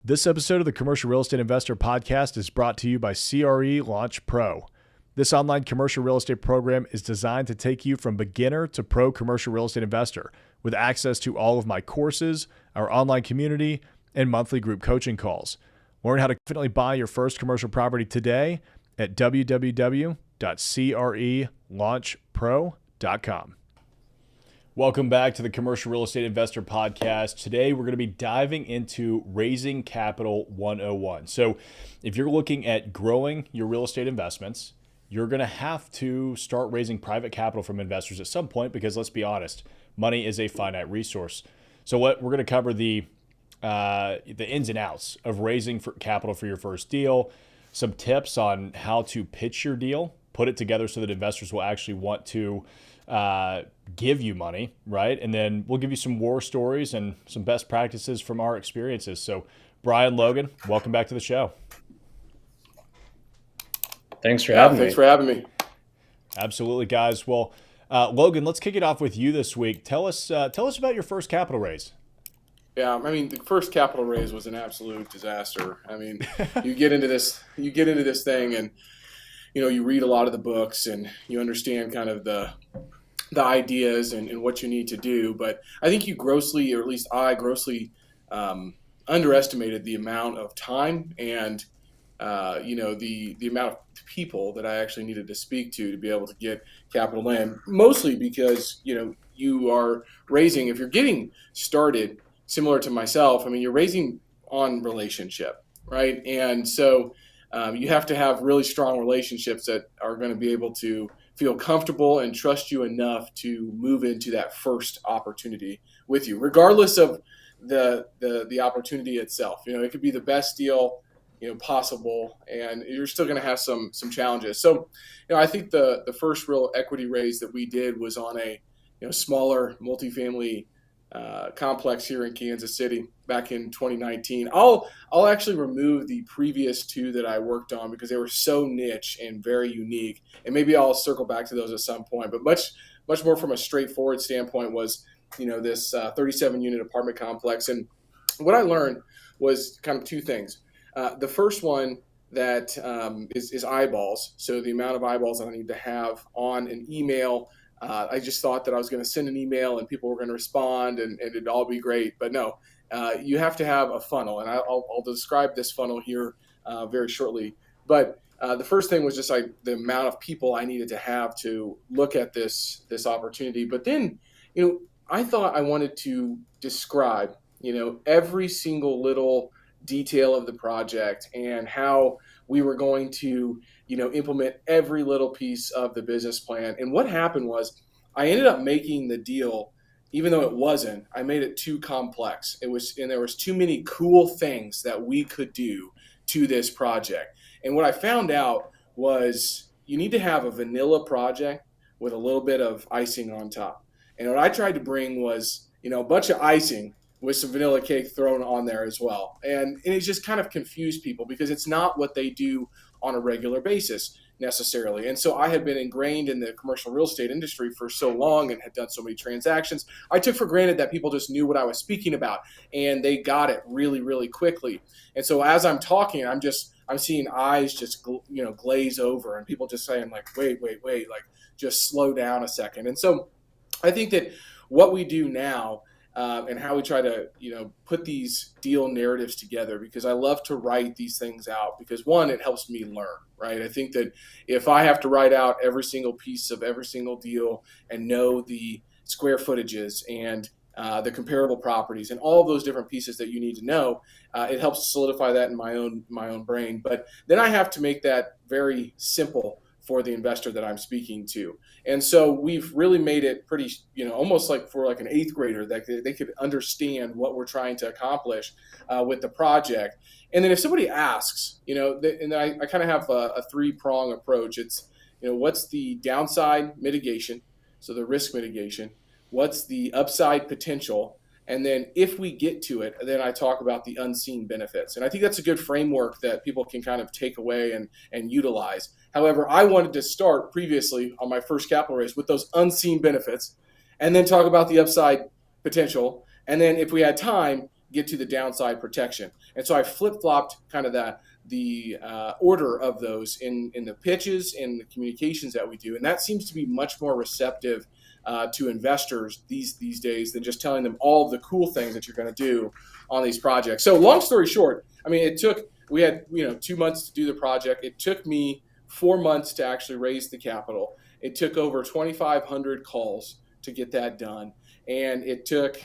This episode of the Commercial Real Estate Investor Podcast is brought to you by CRE Launch Pro. This online commercial real estate program is designed to take you from beginner to pro commercial real estate investor with access to all of my courses, our online community, and monthly group coaching calls. Learn how to confidently buy your first commercial property today at www.crelaunchpro.com. Welcome back to the Commercial Real Estate Investor Podcast. Today, we're going to be diving into Raising Capital 101. So if you're looking at growing your real estate investments, you're going to have to start raising private capital from investors at some point because, let's be honest, money is a finite resource. So we're going to cover the ins and outs of raising capital for your first deal, some tips on how to pitch your deal, put it together so that investors will actually want to give you money, right? And then we'll give you some war stories and some best practices from our experiences. So Brian, Logan, welcome back to the show. Thanks for having me. Thanks for having me. Absolutely, guys. Well, Logan, let's kick it off with you this week. Tell us about your first capital raise. Yeah, I mean, the first capital raise was an absolute disaster. I mean, you get into this thing, and you read a lot of the books, and you understand kind of the ideas and what you need to do. But I think you grossly, or at least I grossly, underestimated the amount of time and the amount of people that I actually needed to speak to be able to get capital in. Mostly because you are raising, if you're getting started, similar to myself, I mean, you're raising on relationship, right? And so you have to have really strong relationships that are going to be able to feel comfortable and trust you enough to move into that first opportunity with you, regardless of the opportunity itself. It could be the best deal possible, and you're still going to have some challenges. So I think the first real equity raise that we did was on a smaller multifamily complex here in Kansas City back in 2019. I'll actually remove the previous two that I worked on because they were so niche and very unique, and maybe I'll circle back to those at some point. But much more from a straightforward standpoint was this 37 unit apartment complex. And what I learned was kind of two things. The first one that is eyeballs. So the amount of eyeballs that I need to have on an email. I just thought that I was going to send an email and people were going to respond and it'd all be great. But no, you have to have a funnel. And I'll describe this funnel here very shortly. But the first thing was just the amount of people I needed to have to look at this opportunity. But then, I thought I wanted to describe, every single little detail of the project and how we were going to implement every little piece of the business plan. And what happened was I ended up making the deal, even though it wasn't, I made it too complex. There was too many cool things that we could do to this project. And what I found out was you need to have a vanilla project with a little bit of icing on top. And what I tried to bring was, a bunch of icing with some vanilla cake thrown on there as well. And it just kind of confused people because it's not what they do on a regular basis necessarily. And so I had been ingrained in the commercial real estate industry for so long and had done so many transactions. I took for granted that people just knew what I was speaking about and they got it really, really quickly. And so as I'm talking, I'm seeing eyes just, glaze over and people just saying like, wait, like just slow down a second. And so I think that what we do now and how we try to, put these deal narratives together, because I love to write these things out because one, it helps me learn, right? I think that if I have to write out every single piece of every single deal and know the square footages and the comparable properties and all of those different pieces that you need to know, it helps solidify that in my own brain. But then I have to make that very simple for the investor that I'm speaking to. And so we've really made it pretty, almost like for like an eighth grader that they could understand what we're trying to accomplish with the project. And then if somebody asks, and I kind of have a three-prong approach. It's, what's the downside mitigation? So the risk mitigation. What's the upside potential? And then if we get to it, then I talk about the unseen benefits. And I think that's a good framework that people can kind of take away and utilize. However, I wanted to start previously on my first capital raise with those unseen benefits and then talk about the upside potential. And then if we had time, get to the downside protection. And so I flip-flopped kind of the order of those in the pitches and the communications that we do. And that seems to be much more receptive to investors these days than just telling them all of the cool things that you're going to do on these projects. So long story short, I mean, we had 2 months to do the project. It took me 4 months to actually raise the capital. It took over 2,500 calls to get that done. And it took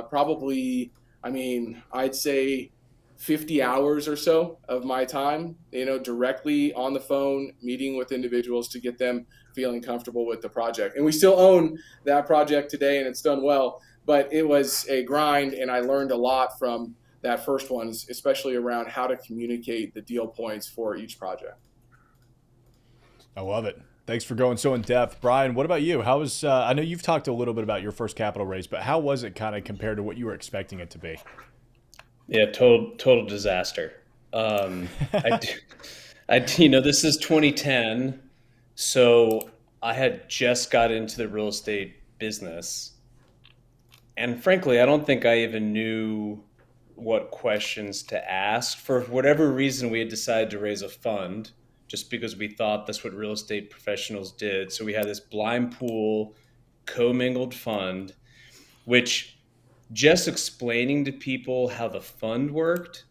probably, I'd say 50 hours or so of my time, directly on the phone, meeting with individuals to get them feeling comfortable with the project. And we still own that project today, and it's done well, but it was a grind, and I learned a lot from that first one, especially around how to communicate the deal points for each project. I love it. Thanks for going so in depth. Brian, what about you? How was, I know you've talked a little bit about your first capital raise, but how was it kind of compared to what you were expecting it to be? Yeah, total disaster. This is 2010, so I had just got into the real estate business, and frankly, I don't think I even knew what questions to ask. For whatever reason, we had decided to raise a fund just because we thought that's what real estate professionals did. So we had this blind pool, commingled fund, which just explaining to people how the fund worked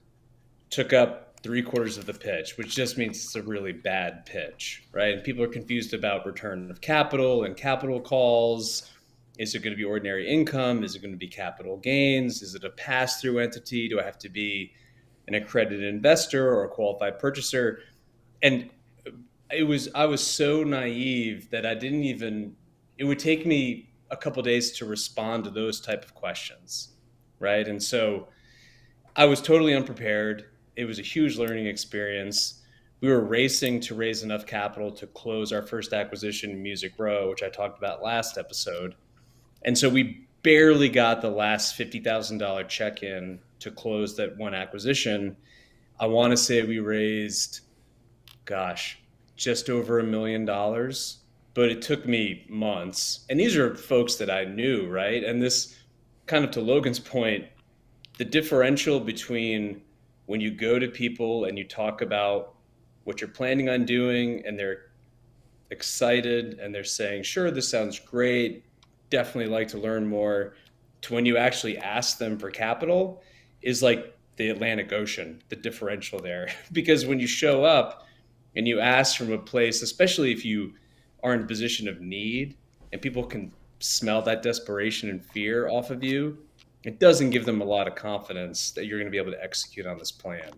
took up 3/4 of the pitch, which just means it's a really bad pitch, right? And people are confused about return of capital and capital calls. Is it going to be ordinary income? Is it going to be capital gains? Is it a pass-through entity? Do I have to be an accredited investor or a qualified purchaser? And I was so naive that it would take me a couple of days to respond to those type of questions, right? And so I was totally unprepared. It was a huge learning experience. We were racing to raise enough capital to close our first acquisition, Music Row, which I talked about last episode. And so we barely got the last $50,000 check-in to close that one acquisition. I want to say we raised, just over $1 million. But it took me months. And these are folks that I knew, right? And this, kind of to Logan's point, the differential between when you go to people and you talk about what you're planning on doing and they're excited and they're saying, sure, this sounds great, definitely like to learn more, to when you actually ask them for capital is like the Atlantic Ocean, the differential there. Because when you show up and you ask from a place, especially if you are in a position of need and people can smell that desperation and fear off of you, it doesn't give them a lot of confidence that you're going to be able to execute on this plan.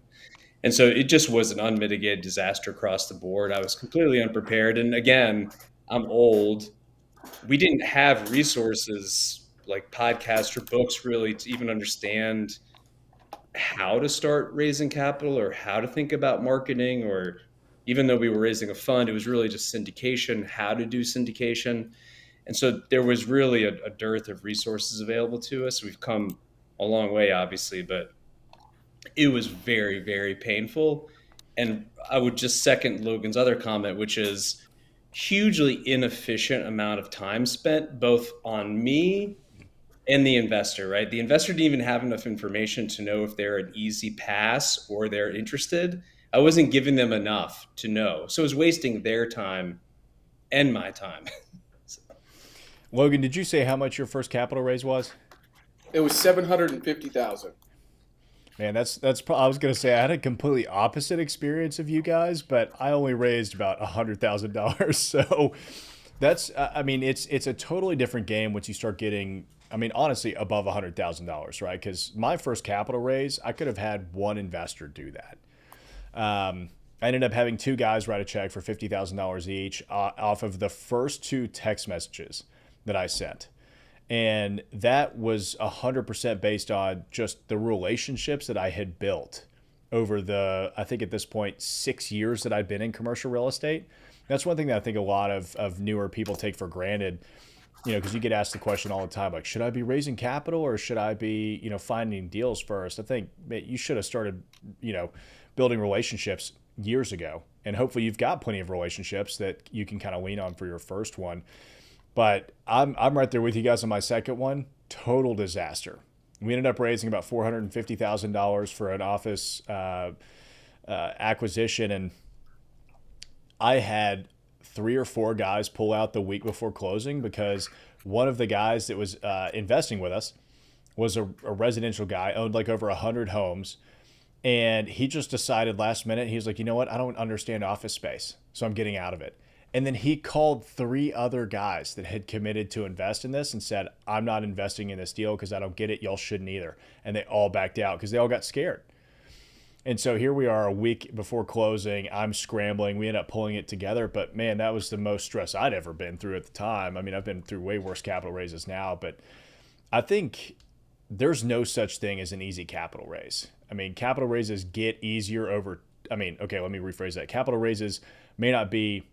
And so it just was an unmitigated disaster across the board. I was completely unprepared. And again, I'm old. We didn't have resources like podcasts or books really to even understand how to start raising capital or how to think about marketing, or even though we were raising a fund, it was really just syndication, how to do syndication. And so there was really a dearth of resources available to us. We've come a long way, obviously, but it was very, very painful. And I would just second Logan's other comment, which is hugely inefficient amount of time spent both on me and the investor, right? The investor didn't even have enough information to know if they're an easy pass or they're interested. I wasn't giving them enough to know. So it was wasting their time and my time. Logan, did you say how much your first capital raise was? It was $750,000. Man, that's. I was gonna say I had a completely opposite experience of you guys, but I only raised about $100,000. So that's. It's a totally different game once you start getting. Honestly, above $100,000, right? Because my first capital raise, I could have had one investor do that. I ended up having two guys write a check for $50,000 each off of the first two text messages that I sent. And that was 100% based on just the relationships that I had built over the, I think at this point, 6 years that I'd been in commercial real estate. That's one thing that I think a lot of newer people take for granted, because you get asked the question all the time, like, should I be raising capital or should I be, finding deals first? I think you should have started, building relationships years ago. And hopefully you've got plenty of relationships that you can kind of lean on for your first one. But I'm right there with you guys on my second one. Total disaster. We ended up raising about $450,000 for an office acquisition, and I had 3 or 4 guys pull out the week before closing because one of the guys that was investing with us was a residential guy, owned like over 100 homes. And he just decided last minute, he was like, you know what? I don't understand office space, so I'm getting out of it. And then he called 3 other guys that had committed to invest in this and said, I'm not investing in this deal because I don't get it. Y'all shouldn't either. And they all backed out because they all got scared. And so here we are a week before closing. I'm scrambling. We end up pulling it together. But man, that was the most stress I'd ever been through at the time. I mean, I've been through way worse capital raises now, but I think there's no such thing as an easy capital raise. I mean, capital raises get easier over, let me rephrase that. Capital raises may not be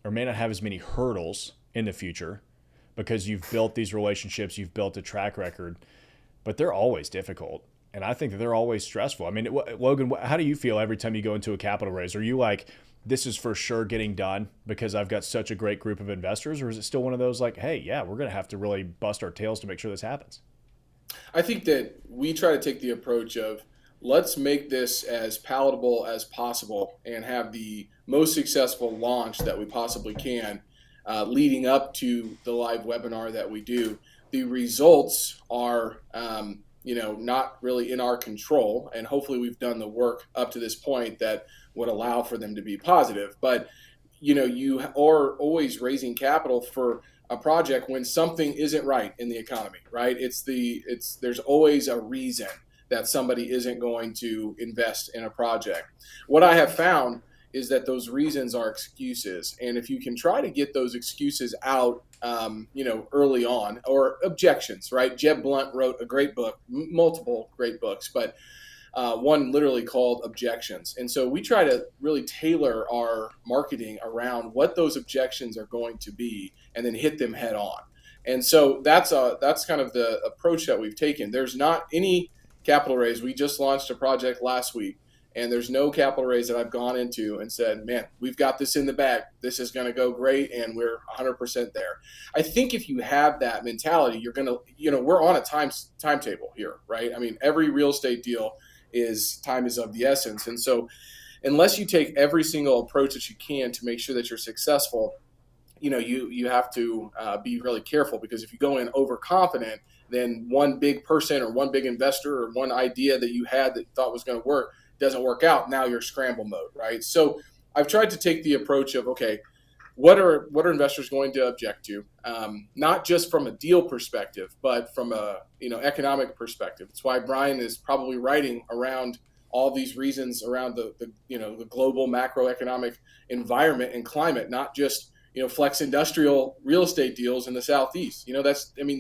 or may not have as many hurdles in the future because you've built these relationships, you've built a track record, but they're always difficult. And I think that they're always stressful. I mean, Logan, how do you feel every time you go into a capital raise? Are you like, this is for sure getting done because I've got such a great group of investors? Or is it still one of those like, hey, yeah, we're going to have to really bust our tails to make sure this happens? I think that we try to take the approach of let's make this as palatable as possible and have the most successful launch that we possibly can leading up to the live webinar that we do. The results are not really in our control, and hopefully we've done the work up to this point that would allow for them to be positive. But you are always raising capital for a project when something isn't right in the economy, right? There's always a reason that somebody isn't going to invest in a project. What I have found is that those reasons are excuses, and if you can try to get those excuses out early on, or objections, right? Jeb Blunt wrote a great book, multiple great books, but one literally called Objections. And so we try to really tailor our marketing around what those objections are going to be and then hit them head on. And so that's kind of the approach that we've taken. There's not any capital raise. We just launched a project last week, and there's no capital raise that I've gone into and said, man, we've got this in the bag. This is going to go great, and we're 100% there. I think if you have that mentality, you're going to, we're on a timetable here, right? I mean, every real estate deal time is of the essence. And so unless you take every single approach that you can to make sure that you're successful, you have to be really careful, because if you go in overconfident, then one big person or one big investor or one idea that you had that you thought was going to work doesn't work out. Now you're scramble mode, right? So I've tried to take the approach of, okay, what are investors going to object to? Not just from a deal perspective, but from a economic perspective. It's why Brian is probably writing around all these reasons around the global macroeconomic environment and climate, not just flex industrial real estate deals in the Southeast.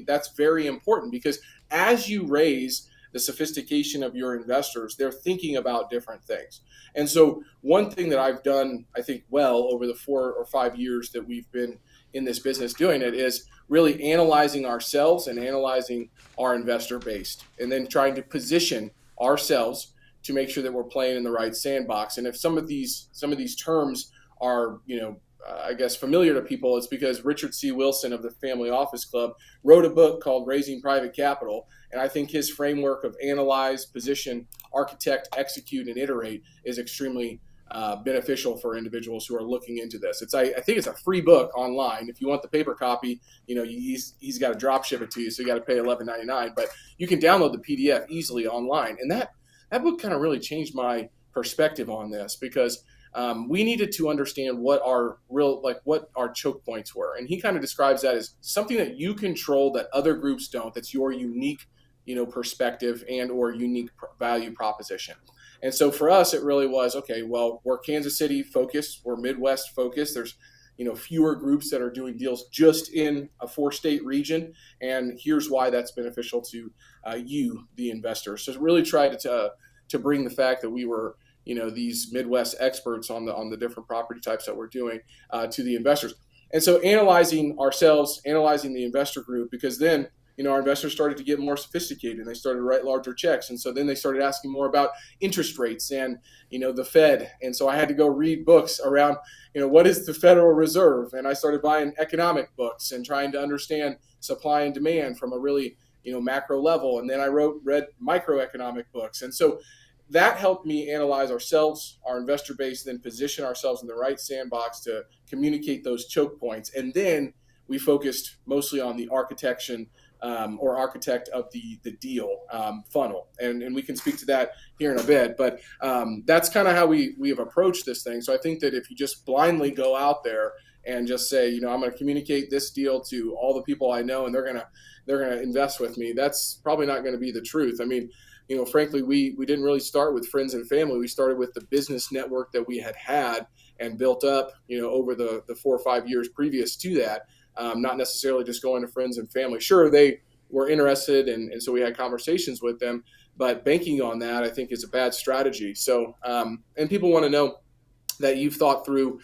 That's very important, because as you raise the sophistication of your investors, they're thinking about different things. And so one thing that I've done, I think, well over the 4 or 5 years that we've been in this business doing it, is really analyzing ourselves and analyzing our investor base, and then trying to position ourselves to make sure that we're playing in the right sandbox. And if some of these terms are, I guess, familiar to people, it's because Richard C. Wilson of the Family Office Club wrote a book called Raising Private Capital. And I think his framework of analyze, position, architect, execute, and iterate is extremely beneficial for individuals who are looking into this. I think it's a free book online. If you want the paper copy, he's got to drop ship it to you, so you got to pay $11.99. But you can download the PDF easily online. And that book kind of really changed my perspective on this, because we needed to understand what our choke points were. And he kind of describes that as something that you control that other groups don't, that's your unique, perspective and or unique value proposition. And so for us, it really was, okay, well, we're Kansas City focused, we're Midwest focused. There's, fewer groups that are doing deals just in a 4-state region. And here's why that's beneficial to you, the investor. So really tried to bring the fact that we were, these Midwest experts on the different property types that we're doing to the investors. And so analyzing ourselves, analyzing the investor group, because then, our investors started to get more sophisticated and they started to write larger checks. And so then they started asking more about interest rates and, the Fed. And so I had to go read books around, what is the Federal Reserve? And I started buying economic books and trying to understand supply and demand from a really macro level. And then I read microeconomic books. And so that helped me analyze ourselves, our investor base, then position ourselves in the right sandbox to communicate those choke points. And then we focused mostly on the architect of the deal funnel. And we can speak to that here in a bit. But that's kind of how we have approached this thing. So I think that if you just blindly go out there and just say, I'm going to communicate this deal to all the people I know and they're going to invest with me, that's probably not going to be the truth. I mean, frankly, we didn't really start with friends and family. We started with the business network that we had and built up, over the 4 or 5 years previous to that. Not necessarily just going to friends and family. Sure, they were interested, and so we had conversations with them. But banking on that, I think, is a bad strategy. So, and people want to know that you've thought through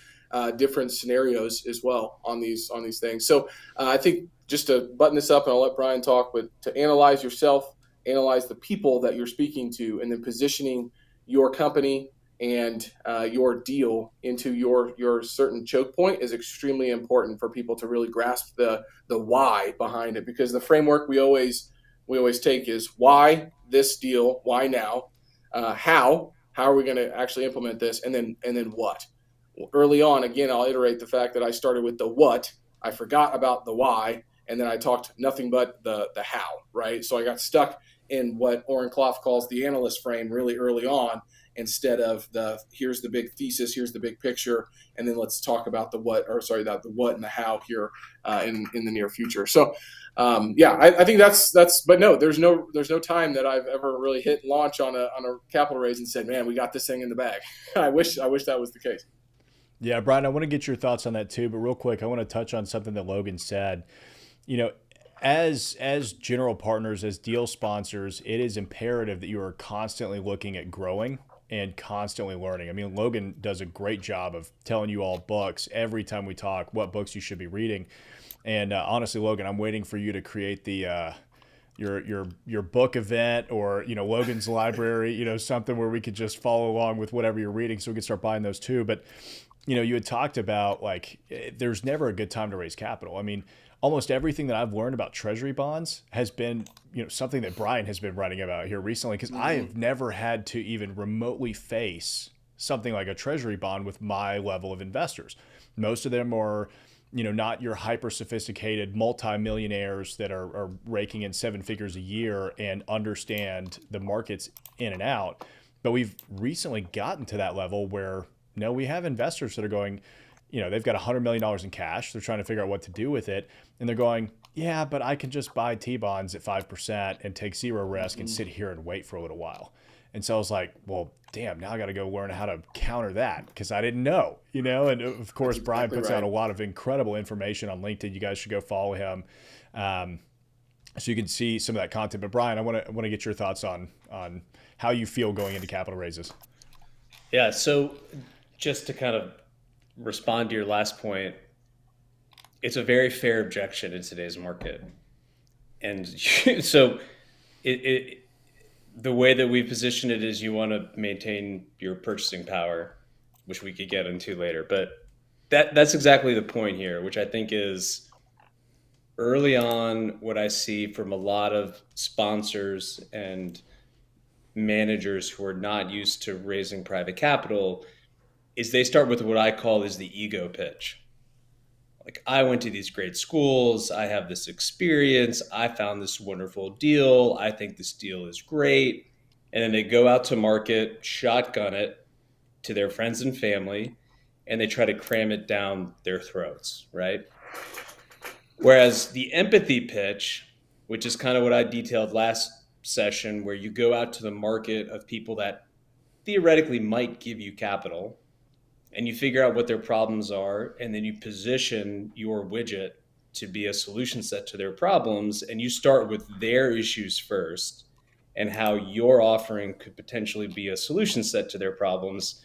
different scenarios as well on these things. So, I think just to button this up, and I'll let Brian talk, but to analyze yourself, analyze the people that you're speaking to, and then positioning your company and your deal into your certain choke point is extremely important for people to really grasp the why behind it. Because the framework we always take is why this deal, why now, how are we going to actually implement this, and then what. Early on, again, I'll iterate the fact that I started with the what, I forgot about the why, and then I talked nothing but the how, right? So I got stuck in what Oren Clough calls the analyst frame really early on, instead of here's the big thesis, here's the big picture, and then let's talk about the what and the how here in the near future. So I think that's but no, there's no time that I've ever really hit launch on a capital raise and said, man, we got this thing in the bag. I wish that was the case. Yeah, Brian, I want to get your thoughts on that too, but real quick, I want to touch on something that Logan said. As general partners, as deal sponsors, it is imperative that you are constantly looking at growing and constantly learning. I mean, Logan does a great job of telling you all books every time we talk, what books you should be reading. And honestly, Logan, I'm waiting for you to create the your book event, or Logan's library, something where we could just follow along with whatever you're reading, so we could start buying those too. But you had talked about there's never a good time to raise capital. I mean, almost everything that I've learned about treasury bonds has been, something that Brian has been writing about here recently, because I have never had to even remotely face something like a treasury bond with my level of investors. Most of them are, not your hyper sophisticated multimillionaires that are raking in 7 figures a year and understand the markets in and out. But we've recently gotten to that level where, we have investors that are going, they've got $100 million in cash. They're trying to figure out what to do with it. And they're going, yeah, but I can just buy T-bonds at 5% and take zero risk and sit here and wait for a little while. And so I was like, well, damn, now I got to go learn how to counter that, because I didn't know, and of course, Brian puts out a lot of incredible information on LinkedIn. You guys should go follow him. So you can see some of that content. But Brian, I want to get your thoughts on how you feel going into capital raises. Yeah. So just to kind of respond to your last point, it's a very fair objection in today's market. And so the way that we position it is you want to maintain your purchasing power, which we could get into later. But that's exactly the point here, which I think is early on what I see from a lot of sponsors and managers who are not used to raising private capital is they start with what I call is the ego pitch. Like, I went to these great schools, I have this experience, I found this wonderful deal, I think this deal is great. And then they go out to market, shotgun it to their friends and family, and they try to cram it down their throats, right? Whereas the empathy pitch, which is kind of what I detailed last session, where you go out to the market of people that theoretically might give you capital, and you figure out what their problems are, and then you position your widget to be a solution set to their problems, and you start with their issues first and how your offering could potentially be a solution set to their problems,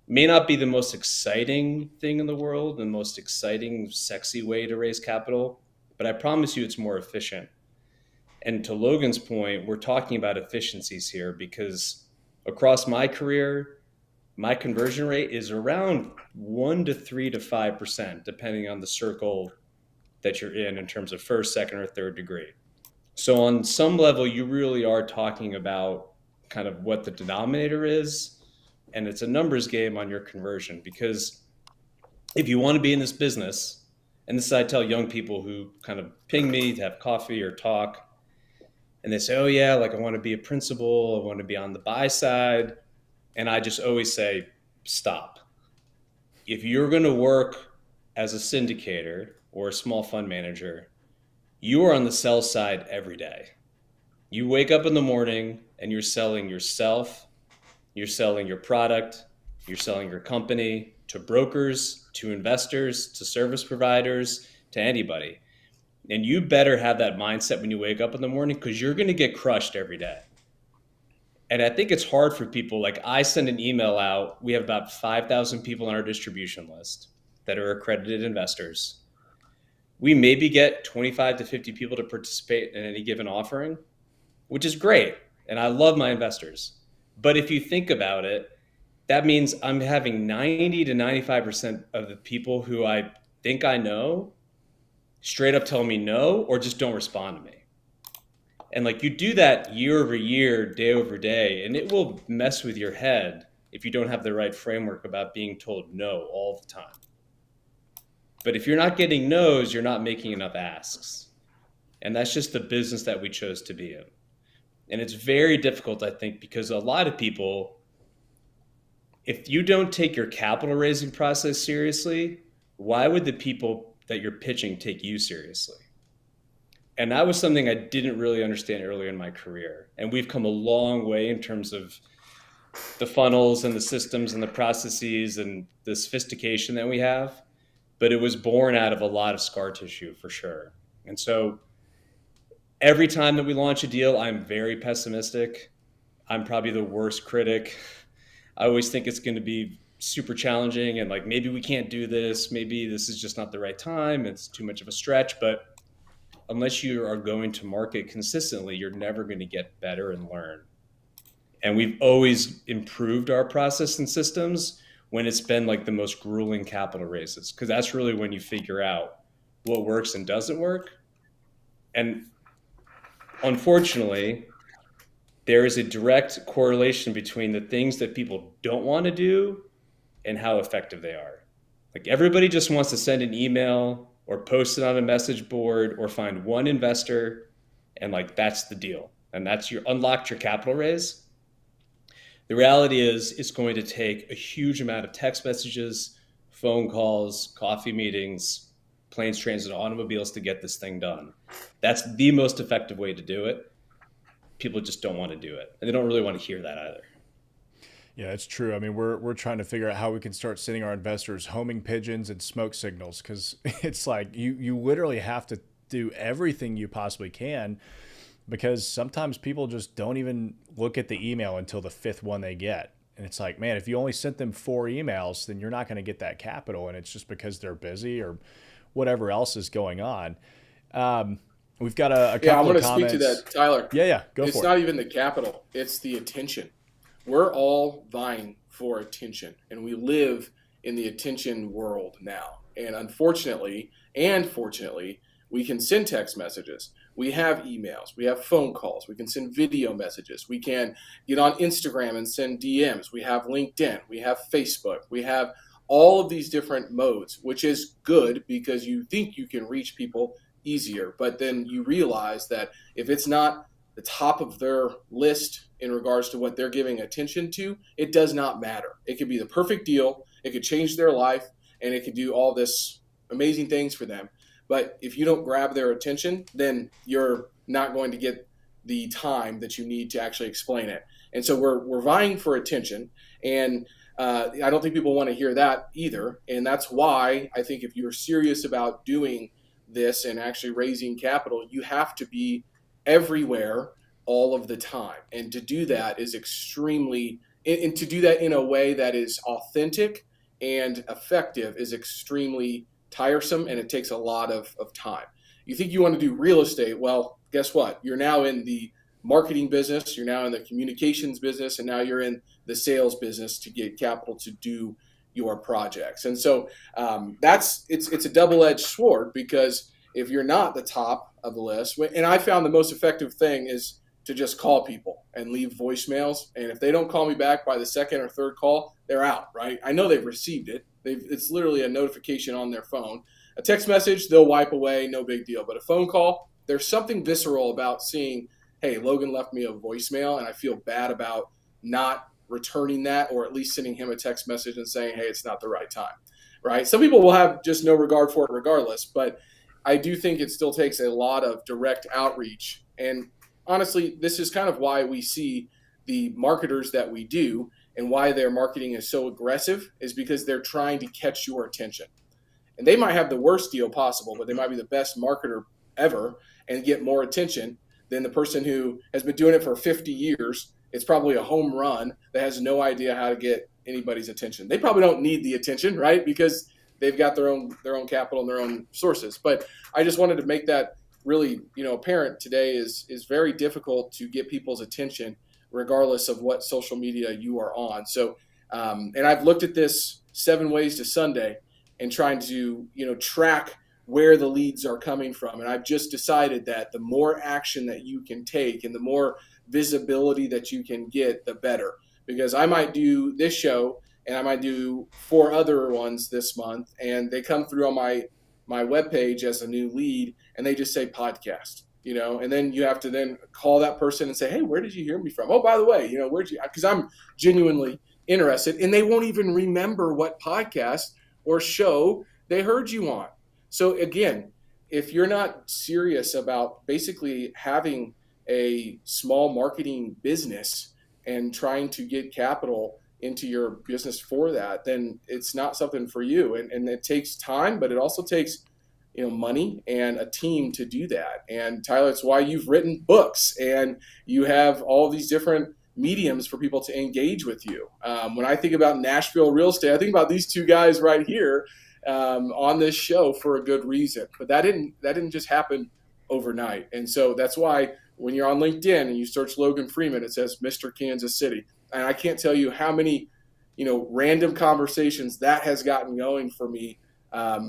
may not be the most exciting thing in the world, the most exciting, sexy way to raise capital, but I promise you it's more efficient. And to Logan's point, we're talking about efficiencies here, because across my career, my conversion rate is around 1 to 3 to 5%, depending on the circle that you're in terms of first, second, or third degree. So on some level, you really are talking about kind of what the denominator is, and it's a numbers game on your conversion. Because if you want to be in this business, and this I tell young people who kind of ping me to have coffee or talk, and they say, "Oh yeah, like I want to be a principal, I want to be on the buy side," and I just always say, "Stop. If you're going to work as a syndicator or a small fund manager, you are on the sell side every day. You wake up in the morning and you're selling yourself, you're selling your product, you're selling your company to brokers, to investors, to service providers, to anybody. And you better have that mindset when you wake up in the morning, because you're going to get crushed every day." And I think it's hard for people. Like, I send an email out. We have about 5,000 people on our distribution list that are accredited investors. We maybe get 25 to 50 people to participate in any given offering, which is great. And I love my investors. But if you think about it, that means I'm having 90 to 95% of the people who I think I know straight up tell me no or just don't respond to me. And like, you do that year over year, day over day, and it will mess with your head if you don't have the right framework about being told no all the time. But if you're not getting no's, you're not making enough asks. And that's just the business that we chose to be in. And it's very difficult, I think, because a lot of people, if you don't take your capital raising process seriously, why would the people that you're pitching take you seriously? And that was something I didn't really understand earlier in my career. And we've come a long way in terms of the funnels and the systems and the processes and the sophistication that we have. But it was born out of a lot of scar tissue, for sure. And so every time that we launch a deal, I'm very pessimistic. I'm probably the worst critic. I always think it's going to be super challenging and like, maybe we can't do this. Maybe this is just not the right time. It's too much of a stretch. But unless you are going to market consistently, you're never going to get better and learn. And we've always improved our process and systems when it's been like the most grueling capital raises, because that's really when you figure out what works and doesn't work. And unfortunately, there is a direct correlation between the things that people don't want to do and how effective they are. Like, everybody just wants to send an email or post it on a message board or find one investor, and like, that's the deal. And that's your unlocked your capital raise. The reality is it's going to take a huge amount of text messages, phone calls, coffee meetings, planes, trains, and automobiles to get this thing done. That's the most effective way to do it. People just don't want to do it. And they don't really want to hear that either. Yeah, it's true. I mean, we're trying to figure out how we can start sending our investors homing pigeons and smoke signals, because it's like you literally have to do everything you possibly can, because sometimes people just don't even look at the email until the fifth one they get. And it's like, man, if you only sent them 4 emails, then you're not going to get that capital. And it's just because they're busy or whatever else is going on. We've got a couple I'm going of to comments. speak to that, Tyler. Yeah, go for it. It's not even the capital. It's the attention. We're all vying for attention, and we live in the attention world now. And unfortunately and fortunately, we can send text messages. We have emails. We have phone calls. We can send video messages. We can get on Instagram and send DMs. We have LinkedIn. We have Facebook. We have all of these different modes, which is good because you think you can reach people easier. But then you realize that if it's not the top of their list in regards to what they're giving attention to, it does not matter. It could be the perfect deal. It could change their life, and it could do all this amazing things for them. But if you don't grab their attention, then you're not going to get the time that you need to actually explain it. And so we're vying for attention. And I don't think people want to hear that either. And that's why I think if you're serious about doing this and actually raising capital, you have to be everywhere all of the time. And to do that is extremely, and to do that in a way that is authentic and effective is extremely tiresome, and it takes a lot of time. You think you want to do real estate? Well, guess what? You're now in the marketing business, you're now in the communications business, and now you're in the sales business to get capital to do your projects. And so it's a double-edged sword, because if you're not the top of the list, and I found the most effective thing is to just call people and leave voicemails. And if they don't call me back by the second or third call, they're out, right? I know they've received it. It's literally a notification on their phone. A text message, they'll wipe away, no big deal. But a phone call, there's something visceral about seeing, hey, Logan left me a voicemail, and I feel bad about not returning that, or at least sending him a text message and saying, hey, it's not the right time, right? Some people will have just no regard for it regardless, but I do think it still takes a lot of direct outreach. And honestly, this is kind of why we see the marketers that we do and why their marketing is so aggressive, is because they're trying to catch your attention. And they might have the worst deal possible, but they might be the best marketer ever and get more attention than the person who has been doing it for 50 years. It's probably a home run that has no idea how to get anybody's attention. They probably don't need the attention, right? Because they've got their own capital and their own sources. But I just wanted to make that really, apparent today is very difficult to get people's attention regardless of what social media you are on. So, and I've looked at this 7 ways to Sunday and trying to, track where the leads are coming from. And I've just decided that the more action that you can take and the more visibility that you can get, the better. Because I might do this show and I might do 4 other ones this month, and they come through on my webpage as a new lead, and they just say podcast, and then you have to then call that person and say, hey, where did you hear me from? Oh, by the way, where'd you, because I'm genuinely interested, and they won't even remember what podcast or show they heard you on. So again, if you're not serious about basically having a small marketing business and trying to get capital into your business for that, then it's not something for you. And it takes time, but it also takes, money and a team to do that. And Tyler, it's why you've written books and you have all these different mediums for people to engage with you. When I think about Nashville real estate, I think about these 2 guys right here on this show for a good reason. But that didn't just happen overnight. And so that's why when you're on LinkedIn and you search Logan Freeman, it says Mr. Kansas City. And I can't tell you how many, random conversations that has gotten going for me,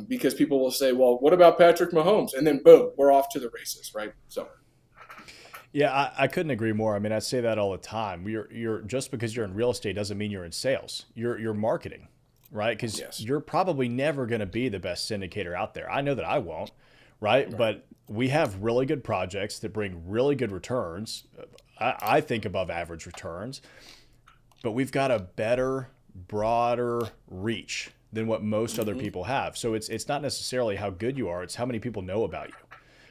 because people will say, well, what about Patrick Mahomes? And then boom, we're off to the races, right? So. Yeah, I couldn't agree more. I mean, I say that all the time. You're just because you're in real estate doesn't mean you're in sales. You're marketing, right? Because You're probably never going to be the best syndicator out there. I know that I won't, right? But we have really good projects that bring really good returns. I think above average returns, but we've got a better, broader reach than what most other people have. So it's not necessarily how good you are, it's how many people know about you,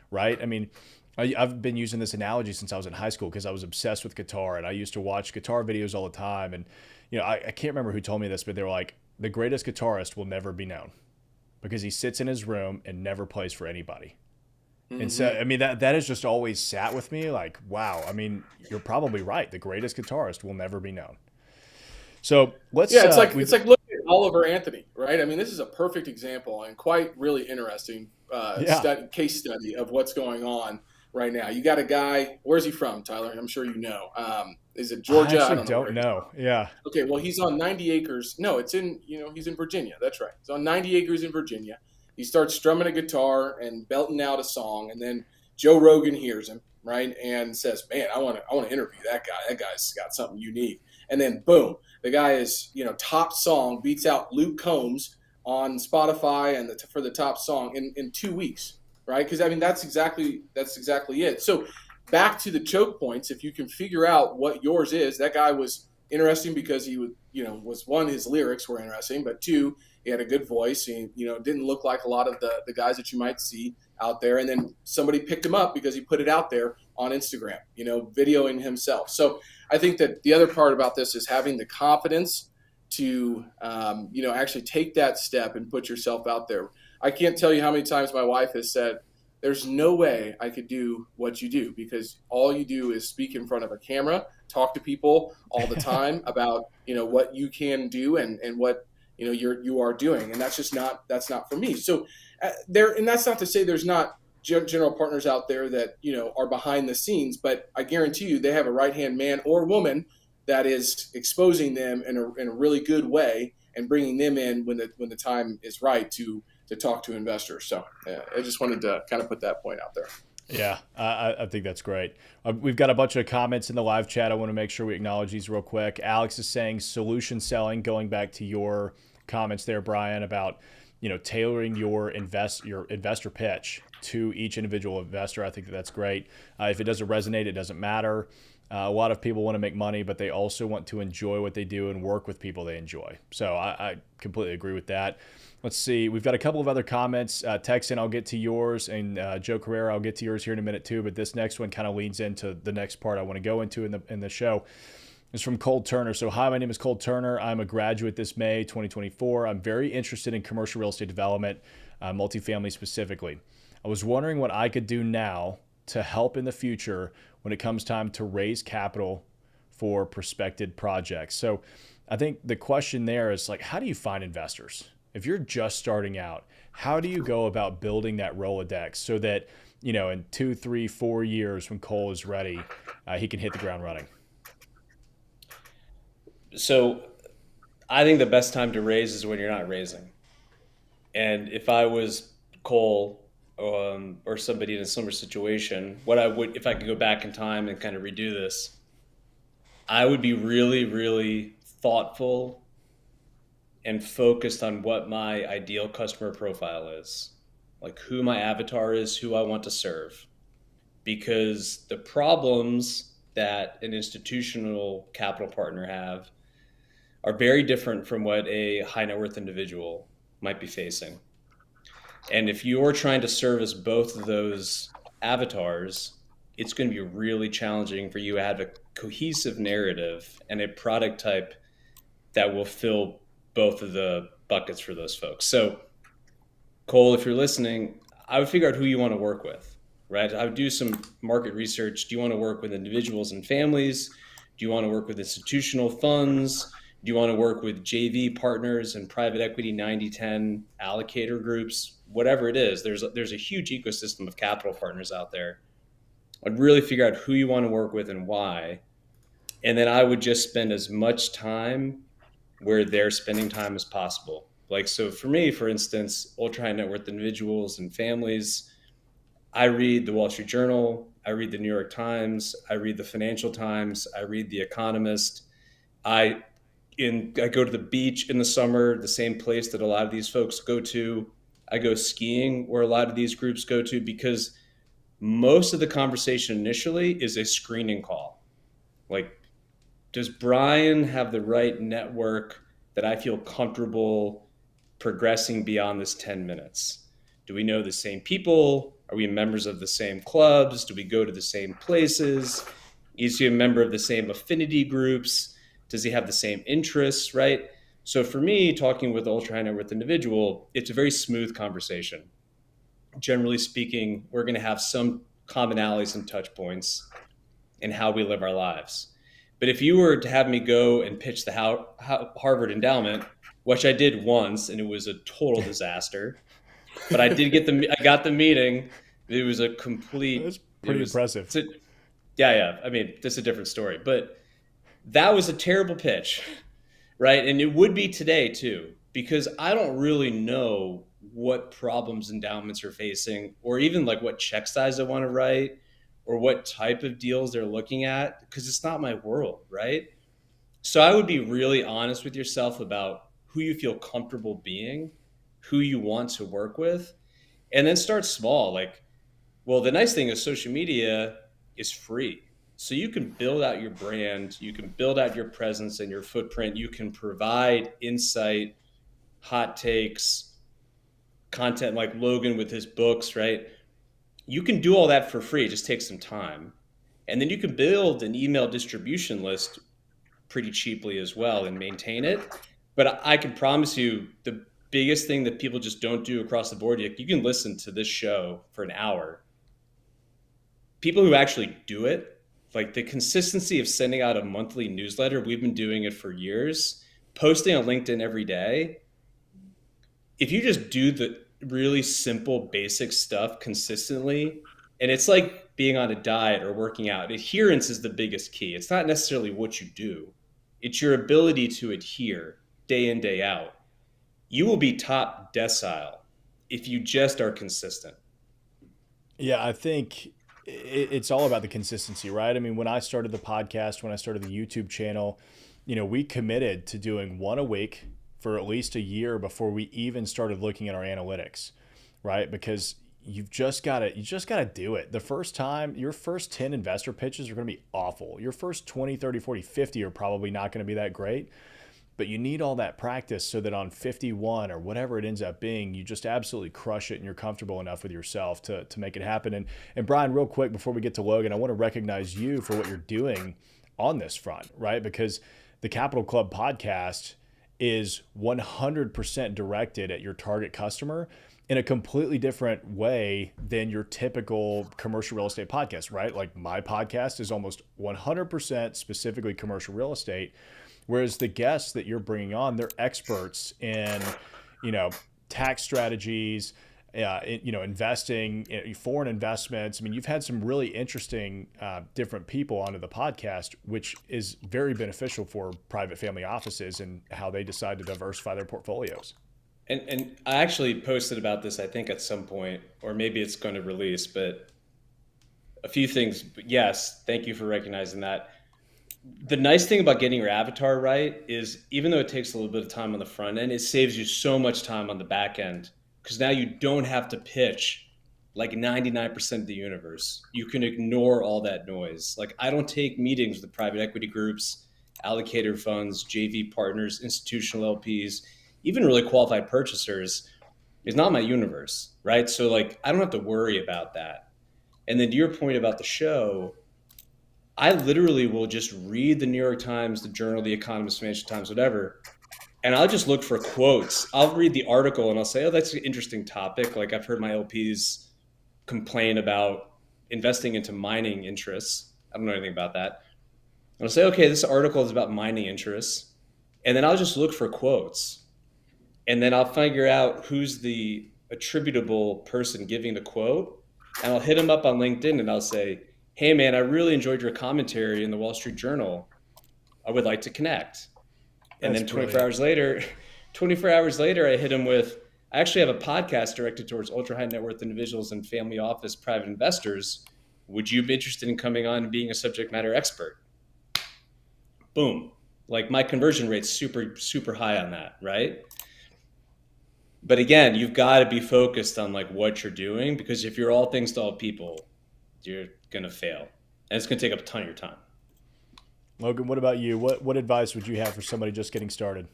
right? I mean, I've been using this analogy since I was in high school because I was obsessed with guitar and I used to watch guitar videos all the time. And, I can't remember who told me this, but they were like, the greatest guitarist will never be known because he sits in his room and never plays for anybody. And so, I mean, that has just always sat with me like, wow, I mean, you're probably right. The greatest guitarist will never be known. So let's, it's like looking at Oliver Anthony, right? I mean, this is a perfect example and quite really interesting case study of what's going on right now. You got a guy, where's he from, Tyler? I'm sure you know. Is it Georgia? I actually don't know. Yeah. Okay, well, he's on 90 acres. No, it's in, he's in Virginia. That's right. He's on 90 acres in Virginia. He starts strumming a guitar and belting out a song, and then Joe Rogan hears him, right, and says, man, I want to interview that guy. That guy's got something unique. And then, boom, the guy is, top song, beats out Luke Combs on Spotify and for the top song in 2 weeks, right? Because, I mean, that's exactly it. So back to the choke points, if you can figure out what yours is, that guy was interesting because he would, was one, his lyrics were interesting, but 2, he had a good voice. He, didn't look like a lot of the guys that you might see out there. And then somebody picked him up because he put it out there on Instagram, videoing himself. So I think that the other part about this is having the confidence to, actually take that step and put yourself out there. I can't tell you how many times my wife has said, there's no way I could do what you do because all you do is speak in front of a camera, talk to people all the time about, what you can do and what, you are doing. And that's not for me. So and that's not to say there's not general partners out there that, are behind the scenes, but I guarantee you they have a right-hand man or woman that is exposing them in a really good way and bringing them in when the time is right to to talk to investors. So I just wanted to kind of put that point out there. Yeah, I think that's great. We've got a bunch of comments in the live chat. I want to make sure we acknowledge these real quick. Alex is saying solution selling, going back to your comments there, Brian, about tailoring your investor pitch to each individual investor. I think that's great. If it doesn't resonate, it doesn't matter. A lot of people want to make money, but they also want to enjoy what they do and work with people they enjoy. So I completely agree with that. Let's see. We've got a couple of other comments. Texan, I'll get to yours, and Joe Carrera, I'll get to yours here in a minute too. But this next one kind of leads into the next part I want to go into in the show. It's from Cold Turner. So, hi, my name is Cold Turner. I'm a graduate this May 2024. I'm very interested in commercial real estate development, multifamily specifically. I was wondering what I could do now to help in the future when it comes time to raise capital for prospective projects. So, I think the question there is like, how do you find investors? If you're just starting out, how do you go about building that Rolodex so that, in 2, 3, 4 years when Cole is ready, he can hit the ground running? So I think the best time to raise is when you're not raising. And if I was Cole or somebody in a similar situation, what I would, if I could go back in time and kind of redo this, I would be really, really thoughtful and focused on what my ideal customer profile is, like who my avatar is, who I want to serve. Because the problems that an institutional capital partner have are very different from what a high net worth individual might be facing. And if you're trying to service both of those avatars, it's going to be really challenging for you to have a cohesive narrative and a product type that will fill both of the buckets for those folks. So, Cole, if you're listening, I would figure out who you want to work with, right? I would do some market research. Do you want to work with individuals and families? Do you want to work with institutional funds? Do you want to work with JV partners and private equity 90-10 allocator groups? Whatever it is, there's a huge ecosystem of capital partners out there. I'd really figure out who you want to work with and why. And then I would just spend as much time where they're spending time as possible. Like, so for me, for instance, ultra high net worth individuals and families, I read the Wall Street Journal, I read the New York Times, I read the Financial Times, I read The Economist. I go to the beach in the summer, the same place that a lot of these folks go to. I go skiing where a lot of these groups go to, because most of the conversation initially is a screening call. Like, does Brian have the right network that I feel comfortable progressing beyond this 10 minutes? Do we know the same people? Are we members of the same clubs? Do we go to the same places? Is he a member of the same affinity groups? Does he have the same interests, right? So for me, talking with an ultra high net worth individual, it's a very smooth conversation. Generally speaking, we're going to have some commonalities and touch points in how we live our lives. But if you were to have me go and pitch the Harvard endowment, which I did once, and it was a total disaster, but I got the meeting. It was a complete. That's pretty impressive. Yeah. I mean, that's a different story, but that was a terrible pitch, right? And it would be today too, because I don't really know what problems endowments are facing, or even like what check size I want to write, or what type of deals they're looking at, because it's not my world, right? So I would be really honest with yourself about who you feel comfortable being, who you want to work with, and then start small. Like, well, the nice thing is social media is free. So you can build out your brand, you can build out your presence and your footprint, you can provide insight, hot takes, content like Logan with his books, right? You can do all that for free. It just takes some time. And then you can build an email distribution list pretty cheaply as well and maintain it. But I can promise you the biggest thing that people just don't do across the board, you can listen to this show for an hour. People who actually do it, like the consistency of sending out a monthly newsletter, we've been doing it for years, posting on LinkedIn every day. If you just do the really simple, basic stuff consistently, and it's like being on a diet or working out, adherence is the biggest key. It's not necessarily what you do. It's your ability to adhere day in, day out. You will be top decile if you just are consistent. Yeah, I think it's all about the consistency, right? I mean, when I started the podcast, when I started the YouTube channel, we committed to doing one a week for at least a year before we even started looking at our analytics, right? Because you just got to do it. The first time, your first 10 investor pitches are going to be awful. Your first 20, 30, 40, 50 are probably not going to be that great. But you need all that practice so that on 51 or whatever it ends up being, you just absolutely crush it and you're comfortable enough with yourself to make it happen. And Brian, real quick, before we get to Logan, I want to recognize you for what you're doing on this front, right? Because the Capital Club podcast is 100% directed at your target customer in a completely different way than your typical commercial real estate podcast, right? Like my podcast is almost 100% specifically commercial real estate. Whereas the guests that you're bringing on, they're experts in, tax strategies, investing, foreign investments. I mean, you've had some really interesting different people onto the podcast, which is very beneficial for private family offices and how they decide to diversify their portfolios. And I actually posted about this, I think, at some point, or maybe it's going to release, but a few things. Yes, thank you for recognizing that. The nice thing about getting your avatar right is even though it takes a little bit of time on the front end, it saves you so much time on the back end because now you don't have to pitch like 99% of the universe. You can ignore all that noise. Like I don't take meetings with private equity groups, allocator funds, JV partners, institutional LPs, even really qualified purchasers. It's not my universe, right? So like I don't have to worry about that. And then to your point about the show, I literally will just read the New York Times, the Journal, the Economist, Financial Times, whatever, and I'll just look for quotes. I'll read the article and I'll say, oh, that's an interesting topic. Like I've heard my LPs complain about investing into mining interests. I don't know anything about that. And I'll say, okay, this article is about mining interests. And then I'll just look for quotes. And then I'll figure out who's the attributable person giving the quote. And I'll hit them up on LinkedIn and I'll say, hey man, I really enjoyed your commentary in the Wall Street Journal. I would like to connect. And then 24 hours later, I hit him with, I actually have a podcast directed towards ultra high net worth individuals and family office private investors. Would you be interested in coming on and being a subject matter expert? Boom. Like my conversion rate's super, super high on that, right? But again, you've got to be focused on like what you're doing because if you're all things to all people, you're going to fail. And it's going to take up a ton of your time. Logan, what about you? What advice would you have for somebody just getting started?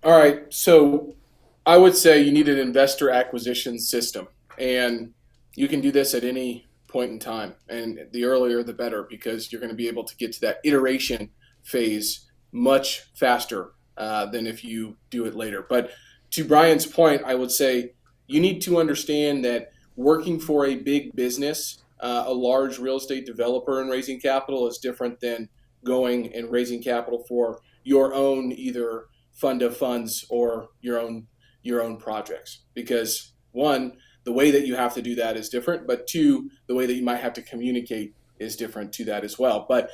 All right. So I would say you need an investor acquisition system. And you can do this at any point in time. And the earlier, the better, because you're going to be able to get to that iteration phase much faster than if you do it later. But to Brian's point, I would say you need to understand that working for a big business, a large real estate developer and raising capital is different than going and raising capital for your own either fund of funds or your own projects. Because one, the way that you have to do that is different, but two, the way that you might have to communicate is different to that as well. But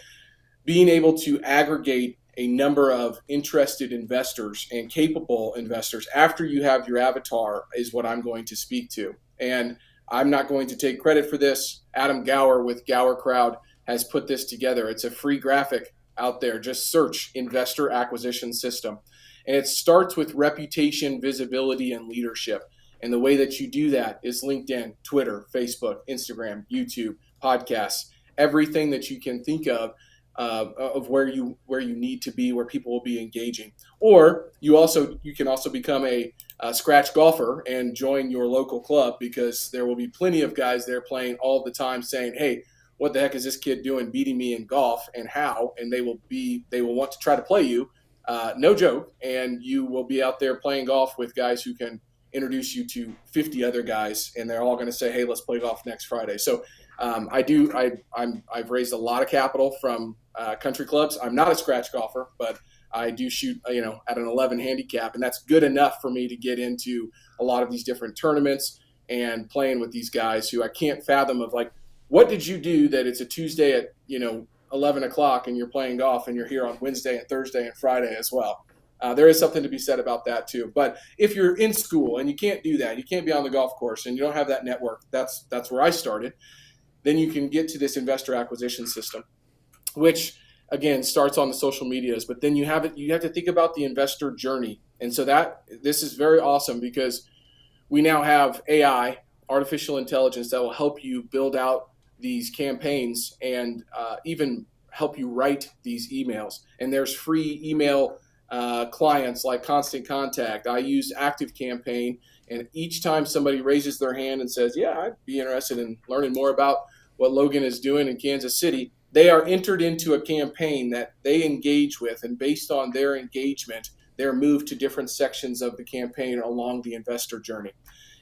being able to aggregate a number of interested investors and capable investors after you have your avatar is what I'm going to speak to. And I'm not going to take credit for this. Adam Gower with Gower Crowd has put this together. It's a free graphic out there. Just search investor acquisition system. And it starts with reputation, visibility, and leadership. And the way that you do that is LinkedIn, Twitter, Facebook, Instagram, YouTube, podcasts, everything that you can think of where you need to be, where people will be engaging. Or you can also become a scratch golfer and join your local club, because there will be plenty of guys there playing all the time saying, hey, what the heck is this kid doing beating me in golf and how? And they will want to try to play you. No joke. And you will be out there playing golf with guys who can introduce you to 50 other guys, and they're all going to say, hey, let's play golf next Friday. So I've raised a lot of capital from country clubs. I'm not a scratch golfer, but I do shoot, at an 11 handicap, and that's good enough for me to get into a lot of these different tournaments and playing with these guys who I can't fathom of, like, what did you do that it's a Tuesday at, 11 o'clock and you're playing golf and you're here on Wednesday and Thursday and Friday as well. There is something to be said about that too. But if you're in school and you can't do that, you can't be on the golf course and you don't have that network, that's where I started. Then you can get to this investor acquisition system, which again starts on the social medias. But then you have to think about the investor journey. And so this is very awesome because we now have AI, artificial intelligence, that will help you build out these campaigns and even help you write these emails. And there's free email clients like Constant Contact. I use Active Campaign, and each time somebody raises their hand and says, yeah, I'd be interested in learning more about what Logan is doing in Kansas City, they are entered into a campaign that they engage with, and based on their engagement, they're moved to different sections of the campaign along the investor journey.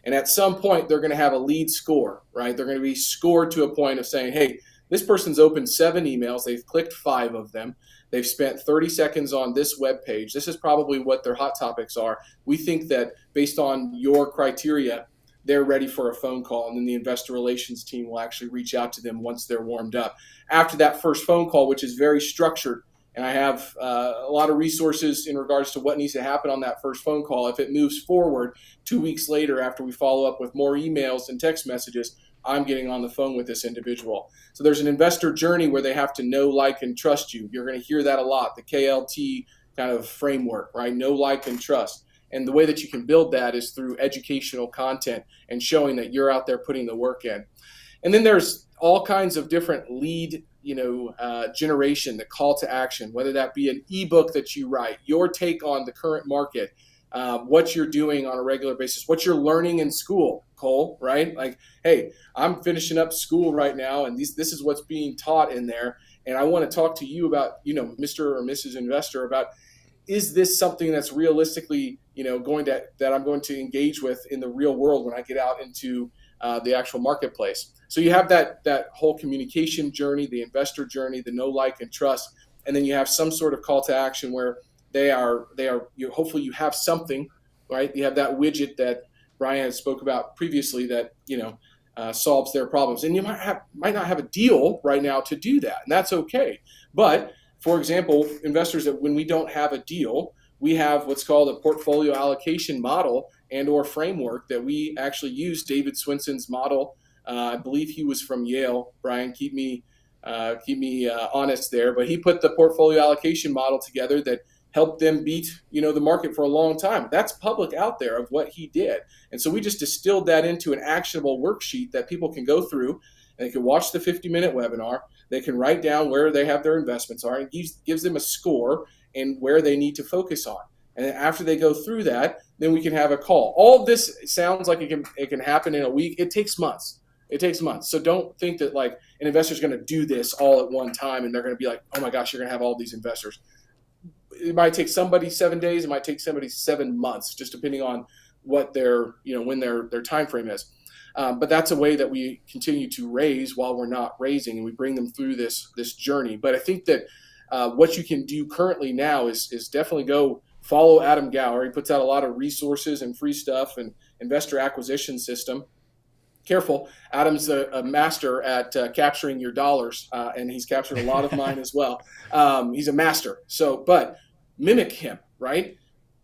And at some point, they're going to have a lead score, right? They're going to be scored to a point of saying, hey, this person's opened 7 emails. They've clicked 5 of them. They've spent 30 seconds on this web page. This is probably what their hot topics are. We think that based on your criteria, they're ready for a phone call, and then the investor relations team will actually reach out to them once they're warmed up. After that first phone call, which is very structured, and I have a lot of resources in regards to what needs to happen on that first phone call. If it moves forward 2 weeks later after we follow up with more emails and text messages, I'm getting on the phone with this individual. So there's an investor journey where they have to know, like, and trust you. You're going to hear that a lot, the KLT kind of framework, right? Know, like, and trust. And the way that you can build that is through educational content and showing that you're out there putting the work in. And then there's all kinds of different lead, generation, the call to action, whether that be an ebook that you write, your take on the current market, what you're doing on a regular basis, what you're learning in school, Cole, right? Like, hey, I'm finishing up school right now, and this is what's being taught in there. And I want to talk to you about, Mr. or Mrs. Investor, about, is this something that's realistically, that I'm going to engage with in the real world when I get out into the actual marketplace? So you have that whole communication journey, the investor journey, the know, like, and trust, and then you have some sort of call to action where hopefully you have something, right? You have that widget that Brian had spoke about previously that solves their problems, and you might not have a deal right now to do that, and that's okay. But for example, investors, that when we don't have a deal, we have what's called a portfolio allocation model and or framework that we actually use. David Swinson's model, I believe he was from Yale. Brian, keep me honest there, but he put the portfolio allocation model together that helped them beat the market for a long time. That's public out there of what he did, and so we just distilled that into an actionable worksheet that people can go through. And they can watch the 50-minute webinar. They can write down where they have their investments are, and gives them a score and where they need to focus on. And then after they go through that, then we can have a call. All of this sounds like it can happen in a week. It takes months. So don't think that like an investor is going to do this all at one time and they're going to be like, oh my gosh, you're going to have all these investors. It might take somebody 7 days. It might take somebody 7 months, just depending on what when their time frame is. But that's a way that we continue to raise while we're not raising, and we bring them through this journey. But I think that what you can do currently now is definitely go follow Adam Gower. He puts out a lot of resources and free stuff and investor acquisition system. Careful, Adam's a master at capturing your dollars, and he's captured a lot of mine as well. He's a master. But mimic him, right?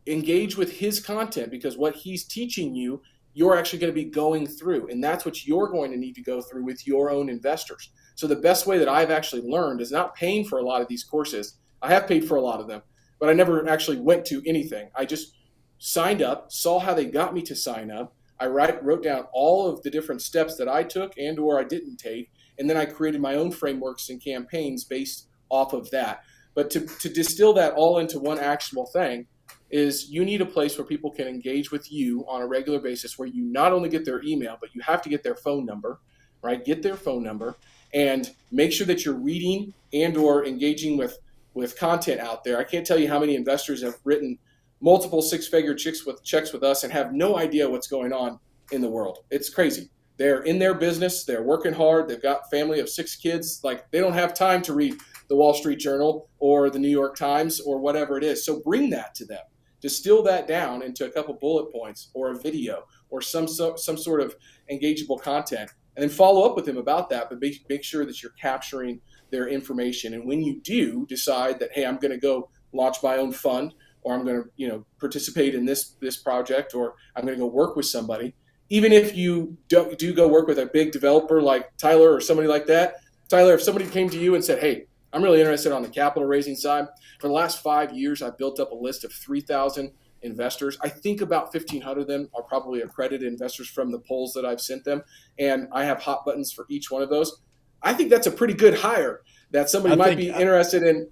Engage with his content, because what he's teaching you, you're actually going to be going through, and that's what you're going to need to go through with your own investors. So the best way that I've actually learned is not paying for a lot of these courses. I have paid for a lot of them, but I never actually went to anything. I just signed up, saw how they got me to sign up. I wrote down all of the different steps that I took and or I didn't take, and then I created my own frameworks and campaigns based off of that. But to distill that all into one actionable thing is you need a place where people can engage with you on a regular basis, where you not only get their email, but you have to get their phone number, right? Get their phone number and make sure that you're reading and or engaging with content out there. I can't tell you how many investors have written multiple 6-figure checks with us and have no idea what's going on in the world. It's crazy. They're in their business. They're working hard. They've got a family of 6 kids. Like, they don't have time to read the Wall Street Journal or the New York Times or whatever it is. So bring that to them. Distill that down into a couple bullet points or a video or some sort of engageable content, and then follow up with them about that, but make sure that you're capturing their information. And when you do decide that, hey, I'm going to go launch my own fund, or I'm going to, participate in this project, or I'm going to go work with somebody. Even if you do go work with a big developer like Tyler or somebody like that, Tyler, if somebody came to you and said, "Hey, I'm really interested on the capital raising side," for the last 5 years, I've built up a list of 3,000 investors. I think about 1,500 of them are probably accredited investors from the polls that I've sent them, and I have hot buttons for each one of those. I think that's a pretty good hire that somebody might be interested in.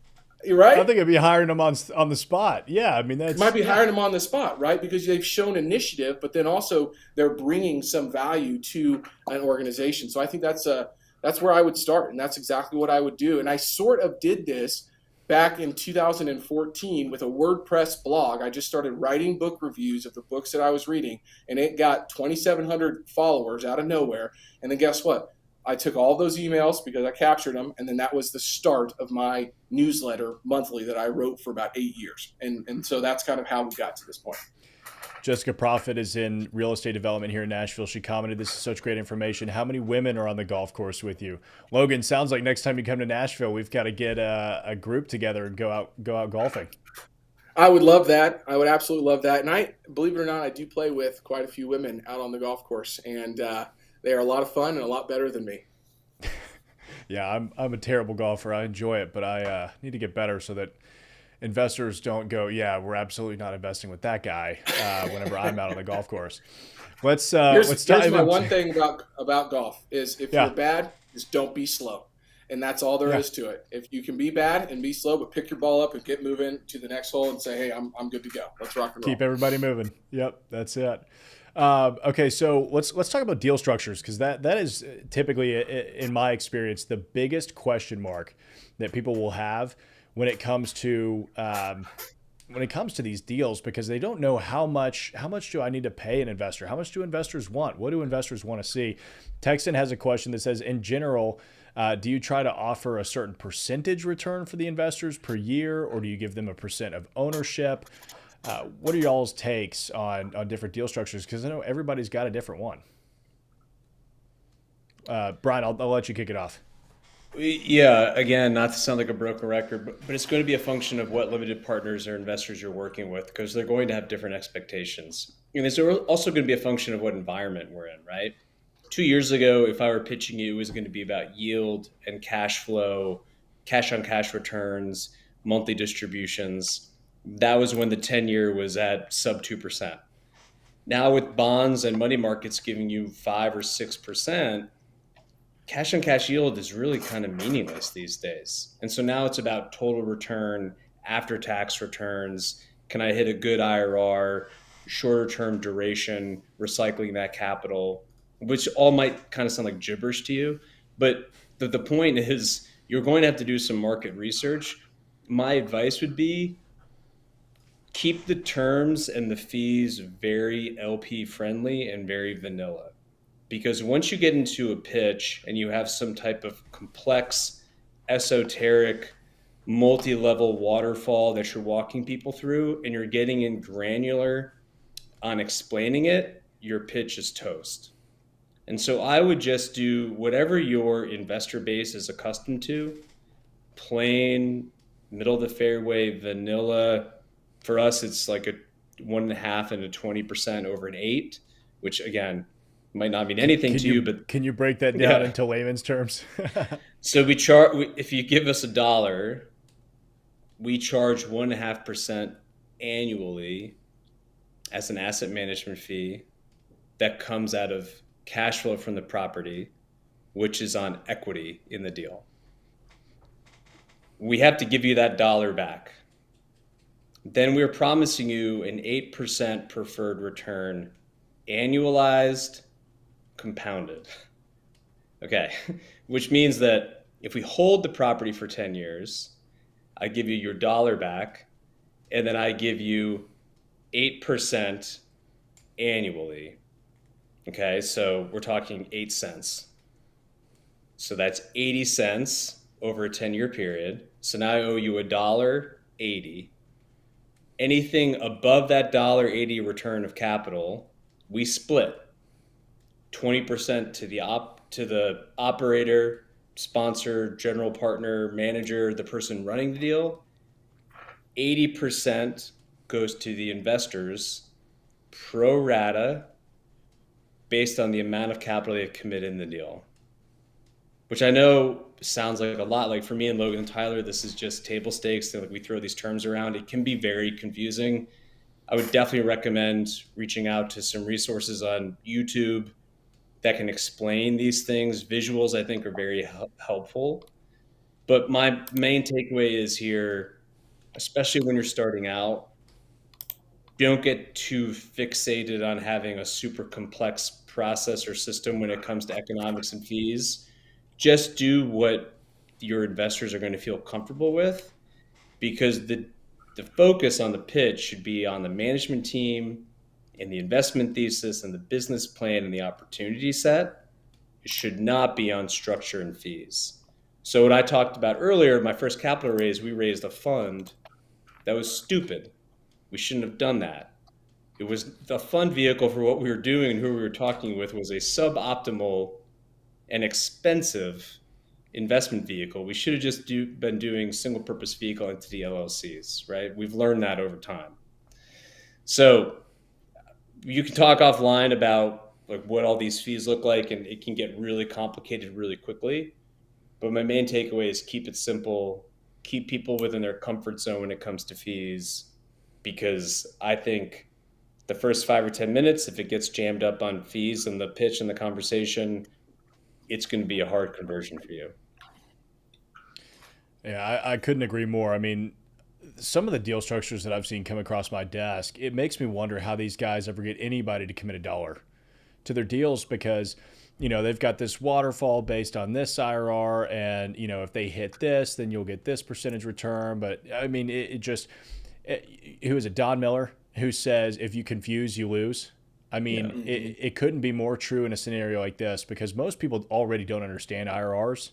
Right? I think it'd be hiring them on the spot. Yeah, I mean might be hiring them on the spot, right? Because they've shown initiative, but then also they're bringing some value to an organization. So I think that's where I would start, and that's exactly what I would do. And I sort of did this back in 2014 with a WordPress blog. I just started writing book reviews of the books that I was reading, and it got 2,700 followers out of nowhere. And then guess what? I took all those emails because I captured them, and then that was the start of my newsletter monthly that I wrote for about 8 years. And so that's kind of how we got to this point. Jessica Profit is in real estate development here in Nashville. She commented, "This is such great information. How many women are on the golf course with you?" Logan, sounds like next time you come to Nashville, we've got to get a group together and go out golfing. I would love that. I would absolutely love that. And I, believe it or not, I do play with quite a few women out on the golf course, and they are a lot of fun and a lot better than me. Yeah, I'm a terrible golfer. I enjoy it, but I need to get better so that investors don't go, "Yeah, we're absolutely not investing with that guy," whenever I'm out on the golf course. Let's here's my one thing about golf is if you're bad, just don't be slow. And that's all there is to it. If you can be bad and be slow, but pick your ball up and get moving to the next hole and say, "Hey, I'm good to go. Let's rock and roll." Keep everybody moving. Yep, that's it. Okay, so let's talk about deal structures, because that is typically, in my experience, the biggest question mark that people will have when it comes to these deals, because they don't know how much do I need to pay an investor? How much do investors want? What do investors want to see? Texan has a question that says, in general, do you try to offer a certain percentage return for the investors per year, or do you give them a percent of ownership? What are y'all's takes on different deal structures? Because I know everybody's got a different one. Brian, I'll let you kick it off. Yeah, again, not to sound like a broken record, but it's going to be a function of what limited partners or investors you're working with, because they're going to have different expectations. And it's also going to be a function of what environment we're in, right? 2 years ago, if I were pitching you, it was going to be about yield and cash flow, cash on cash returns, monthly distributions. That was when the 10-year was at sub 2%. Now with bonds and money markets giving you 5 or 6%, cash on cash yield is really kind of meaningless these days. And so now it's about total return, after tax returns. Can I hit a good IRR, shorter term duration, recycling that capital, which all might kind of sound like gibberish to you. But the point is, you're going to have to do some market research. My advice would be, keep the terms and the fees very LP friendly and very vanilla. Because once you get into a pitch and you have some type of complex, esoteric, multi-level waterfall that you're walking people through, and you're getting in granular on explaining it, your pitch is toast. And so I would just do whatever your investor base is accustomed to, plain, middle of the fairway, vanilla. For us, it's like a 1.5 and a 20% over an 8, which again, might not mean anything to you, but can you break that down into layman's terms? So if you give us $1, we charge 1.5% annually as an asset management fee that comes out of cash flow from the property, which is on equity in the deal. We have to give you that $1 back. Then we're promising you an 8% preferred return, annualized, compounded. Okay, which means that if we hold the property for 10 years, I give you your $1 back, and then I give you 8% annually. Okay, so we're talking 8 cents. So that's 80 cents over a 10-year period. So now I owe you $1.80. Anything above that $1.80 return of capital, we split 20% to the operator, sponsor, general partner, manager, the person running the deal. 80% goes to the investors pro rata based on the amount of capital they've committed in the deal, which I know sounds like a lot. Like for me and Logan and Tyler, this is just table stakes. Like we throw these terms around. It can be very confusing. I would definitely recommend reaching out to some resources on YouTube that can explain these things. Visuals, I think, are very helpful. But my main takeaway is here, especially when you're starting out, don't get too fixated on having a super complex process or system when it comes to economics and fees. Just do what your investors are going to feel comfortable with, because the focus on the pitch should be on the management team and the investment thesis and the business plan and the opportunity set. It should not be on structure and fees. So what I talked about earlier, my first capital raise, we raised a fund that was stupid. We shouldn't have done that. It was the fund vehicle for what we were doing and who we were talking with was a suboptimal and expensive investment vehicle. We should have just been doing single purpose vehicle entity LLCs, right? We've learned that over time. So you can talk offline about like what all these fees look like, and it can get really complicated really quickly. But my main takeaway is keep it simple, keep people within their comfort zone when it comes to fees, because I think the first 5 or 10 minutes, if it gets jammed up on fees and the pitch and the conversation, it's going to be a hard conversion for you. Yeah, I couldn't agree more. I mean, some of the deal structures that I've seen come across my desk, it makes me wonder how these guys ever get anybody to commit $1 to their deals, because, you know, they've got this waterfall based on this IRR, and, you know, if they hit this, then you'll get this percentage return. But I mean, who is it? Don Miller, who says, if you confuse, you lose. I mean, yeah. It couldn't be more true in a scenario like this, because most people already don't understand IRRs.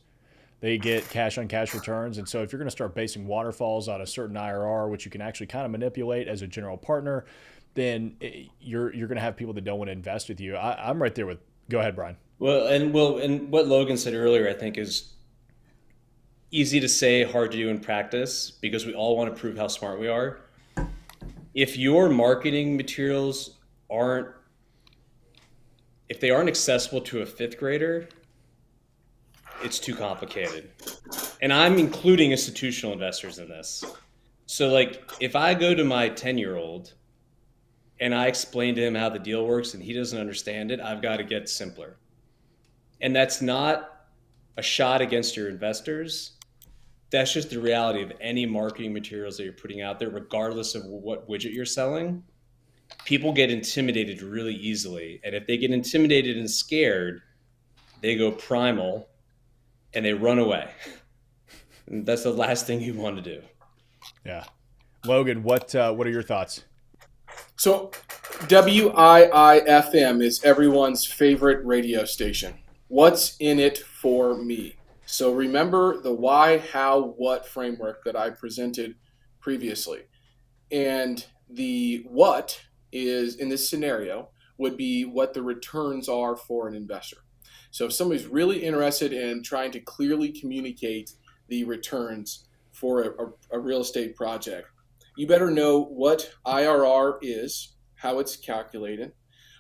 They get cash on cash returns. And so if you're going to start basing waterfalls on a certain IRR, which you can actually kind of manipulate as a general partner, then you're going to have people that don't want to invest with you. I'm right there with, go ahead, Brian. And what Logan said earlier, I think, is easy to say, hard to do in practice, because we all want to prove how smart we are. If your marketing materials aren't accessible to a fifth grader, it's too complicated. And I'm including institutional investors in this. So like, if I go to my 10-year-old and I explain to him how the deal works and he doesn't understand it, I've got to get simpler. And that's not a shot against your investors. That's just the reality of any marketing materials that you're putting out there, regardless of what widget you're selling. People get intimidated really easily. And if they get intimidated and scared, they go primal and they run away. And that's the last thing you want to do. Yeah. Logan, what are your thoughts? So WIIFM is everyone's favorite radio station. What's in it for me? So remember the why, how, what framework that I presented previously. And the what is, in this scenario, would be what the returns are for an investor. So if somebody's really interested in trying to clearly communicate the returns for a real estate project, you better know what IRR is, how it's calculated,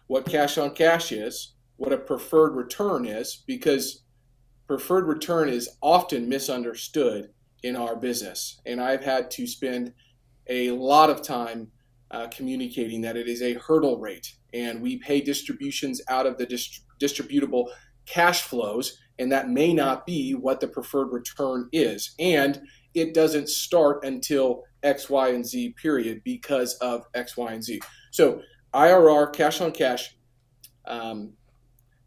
what cash on cash is, what a preferred return is, because preferred return is often misunderstood in our business. And I've had to spend a lot of time communicating that it is a hurdle rate, and we pay distributions out of the distributable cash flows, and that may not be what the preferred return is. And it doesn't start until X, Y, and Z period because of X, Y, and Z. So IRR, cash on cash, and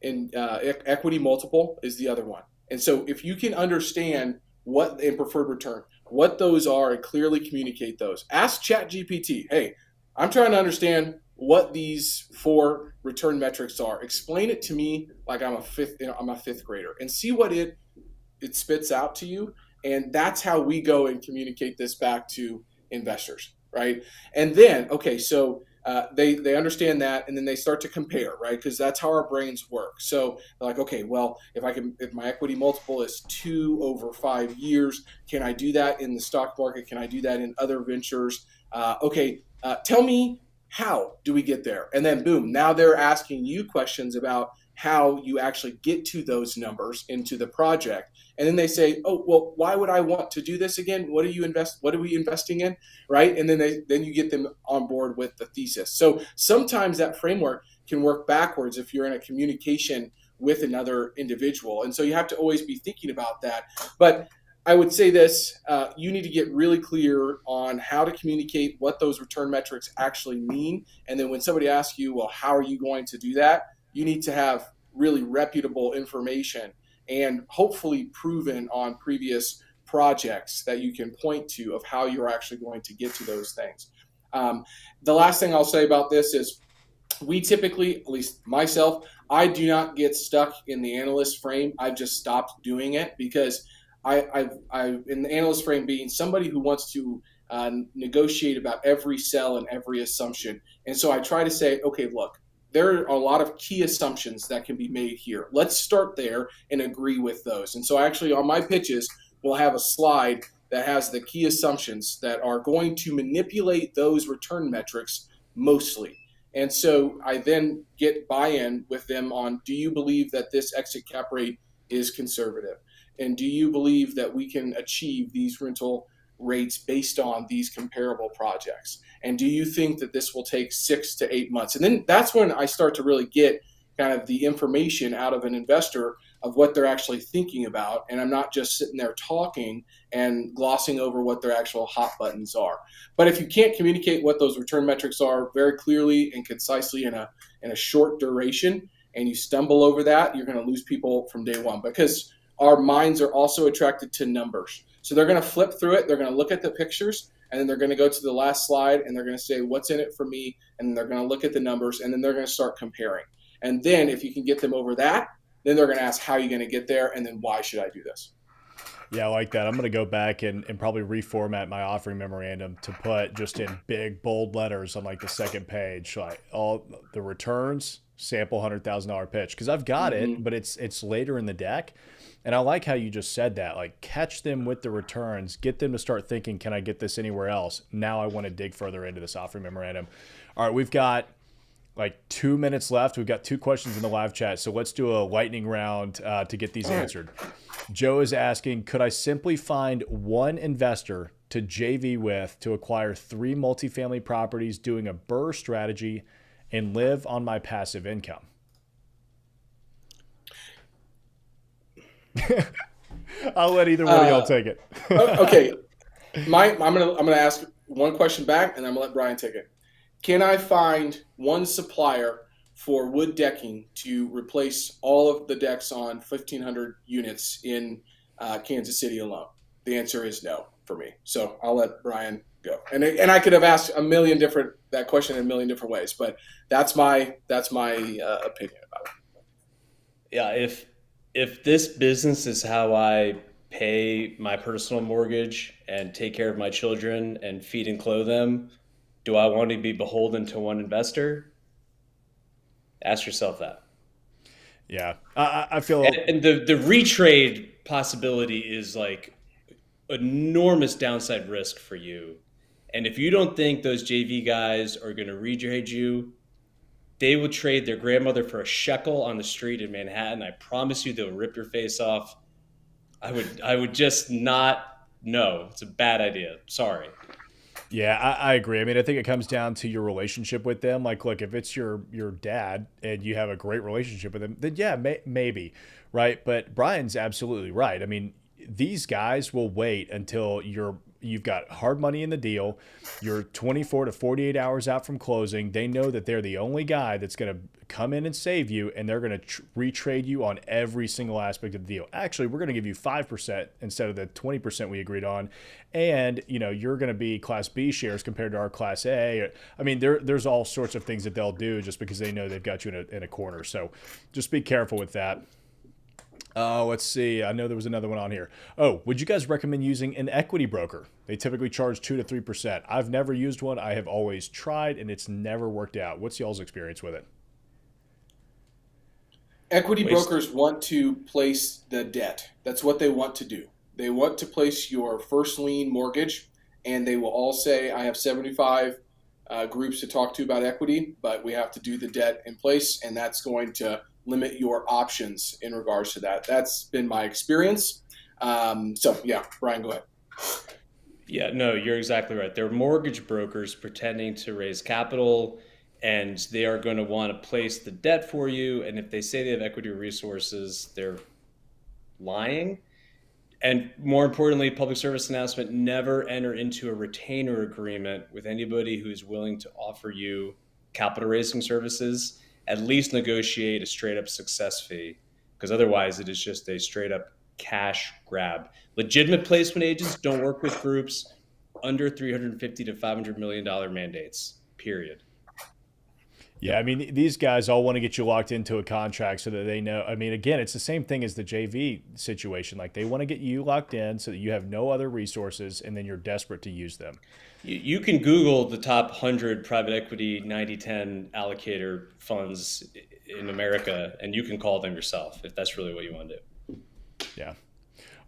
equity multiple is the other one. And so if you can understand what in preferred return, what those are, and clearly communicate those, ask ChatGPT, hey, I'm trying to understand what these 4 return metrics are. Explain it to me like I'm a fifth grader, and see what it spits out to you. And that's how we go and communicate this back to investors, right? And then, okay, so they understand that, and then they start to compare, right? Because that's how our brains work. So they're like, okay, well, if my equity multiple is 2 over 5 years, can I do that in the stock market? Can I do that in other ventures? Tell me, how do we get there? And then boom, now they're asking you questions about how you actually get to those numbers into the project. And then they say, oh, well, why would I want to do this again? What are we investing in? Right. And then you get them on board with the thesis. So sometimes that framework can work backwards if you're in a communication with another individual. And so you have to always be thinking about that. But I would say this, you need to get really clear on how to communicate what those return metrics actually mean. And then when somebody asks you, well, how are you going to do that? You need to have really reputable information and hopefully proven on previous projects that you can point to of how you're actually going to get to those things. The last thing I'll say about this is we typically, at least myself, I do not get stuck in the analyst frame. I've just stopped doing it because I in the analyst frame being somebody who wants to negotiate about every sell and every assumption. And so I try to say, okay, look, there are a lot of key assumptions that can be made here. Let's start there and agree with those. And so actually on my pitches, we'll have a slide that has the key assumptions that are going to manipulate those return metrics mostly. And so I then get buy-in with them on, do you believe that this exit cap rate is conservative? And do you believe that we can achieve these rental rates based on these comparable projects? And do you think that this will take 6 to 8 months? And then that's when I start to really get kind of the information out of an investor of what they're actually thinking about. And I'm not just sitting there talking and glossing over what their actual hot buttons are. But if you can't communicate what those return metrics are very clearly and concisely in a short duration, and you stumble over that, you're going to lose people from day one, because our minds are also attracted to numbers. So they're going to flip through it. They're going to look at the pictures, and then they're going to go to the last slide, and they're going to say, what's in it for me? And then they're going to look at the numbers, and then they're going to start comparing. And then if you can get them over that, then they're going to ask, how are you going to get there? And then why should I do this? Yeah, I like that. I'm going to go back and probably reformat my offering memorandum to put just in big, bold letters on like the second page, like all the returns, sample $100,000 pitch. Because I've got it, but it's later in the deck. And I like how you just said that, like catch them with the returns, get them to start thinking, can I get this anywhere else? Now I want to dig further into this offering memorandum. All right, we've got like 2 minutes left. We've got 2 questions in the live chat. So let's do a lightning round to get these answered. Joe is asking, could I simply find one investor to JV with to acquire 3 multifamily properties doing a BRRRR strategy and live on my passive income? I'll let either one of y'all take it. Okay. I'm gonna ask one question back, and I'm gonna let Brian take it. Can I find one supplier for wood decking to replace all of the decks on 1,500 units in Kansas City alone? The answer is no for me. So I'll let Brian go. And I could have asked that question in a million different ways, but that's my opinion about it. Yeah, if this business is how I pay my personal mortgage and take care of my children and feed and clothe them, do I want to be beholden to one investor? Ask yourself that. Yeah, I feel. And the retrade possibility is like enormous downside risk for you. And if you don't think those JV guys are going to retrade you, they will trade their grandmother for a shekel on the street in Manhattan. I promise you they'll rip your face off. I would just not know. It's a bad idea. Sorry. Yeah, I agree. I mean, I think it comes down to your relationship with them. Like, look, if it's your dad and you have a great relationship with him, then yeah, maybe, right? But Brian's absolutely right. I mean, these guys will wait until you've got hard money in the deal. You're 24 to 48 hours out from closing. They know that they're the only guy that's going to come in and save you, and they're going to retrade you on every single aspect of the deal. Actually, we're going to give you 5% instead of the 20% we agreed on. And, you're going to be Class B shares compared to our Class A. I mean, there's all sorts of things that they'll do just because they know they've got you in a corner. So just be careful with that. Let's see. I know there was another one on here. Oh, would you guys recommend using an equity broker? They typically charge 2 to 3%. I've never used one. I have always tried, and it's never worked out. What's y'all's experience with it? Equity brokers want to place the debt. That's what they want to do. They want to place your first lien mortgage, and they will all say, I have 75 groups to talk to about equity, but we have to do the debt in place, and that's going to limit your options in regards to that. That's been my experience. So yeah, Brian, go ahead. Yeah, no, you're exactly right. They're mortgage brokers pretending to raise capital, and they are going to want to place the debt for you. And if they say they have equity resources, they're lying. And more importantly, public service announcement, never enter into a retainer agreement with anybody who's willing to offer you capital raising services. At least negotiate a straight up success fee, because otherwise it is just a straight up cash grab. Legitimate placement agents don't work with groups under $350 to $500 million mandates, period. Yeah, I mean, these guys all want to get you locked into a contract so that they know. I mean, again, it's the same thing as the JV situation. Like, they want to get you locked in so that you have no other resources, and then you're desperate to use them. You can Google the top 100 private equity 90-10 allocator funds in America, and you can call them yourself if that's really what you want to do. Yeah.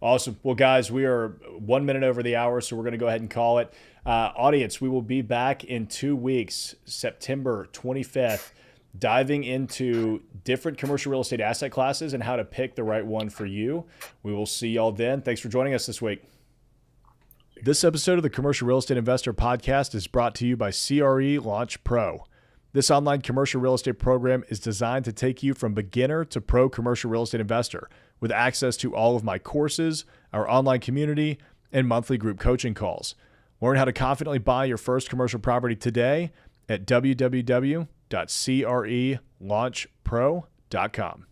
Awesome. Well, guys, we are 1 minute over the hour, so we're going to go ahead and call it. Audience, we will be back in 2 weeks, September 25th, diving into different commercial real estate asset classes and how to pick the right one for you. We will see y'all then. Thanks for joining us this week. This episode of the Commercial Real Estate Investor Podcast is brought to you by CRE Launch Pro. This online commercial real estate program is designed to take you from beginner to pro commercial real estate investor with access to all of my courses, our online community, and monthly group coaching calls. Learn how to confidently buy your first commercial property today at www.crelaunchpro.com.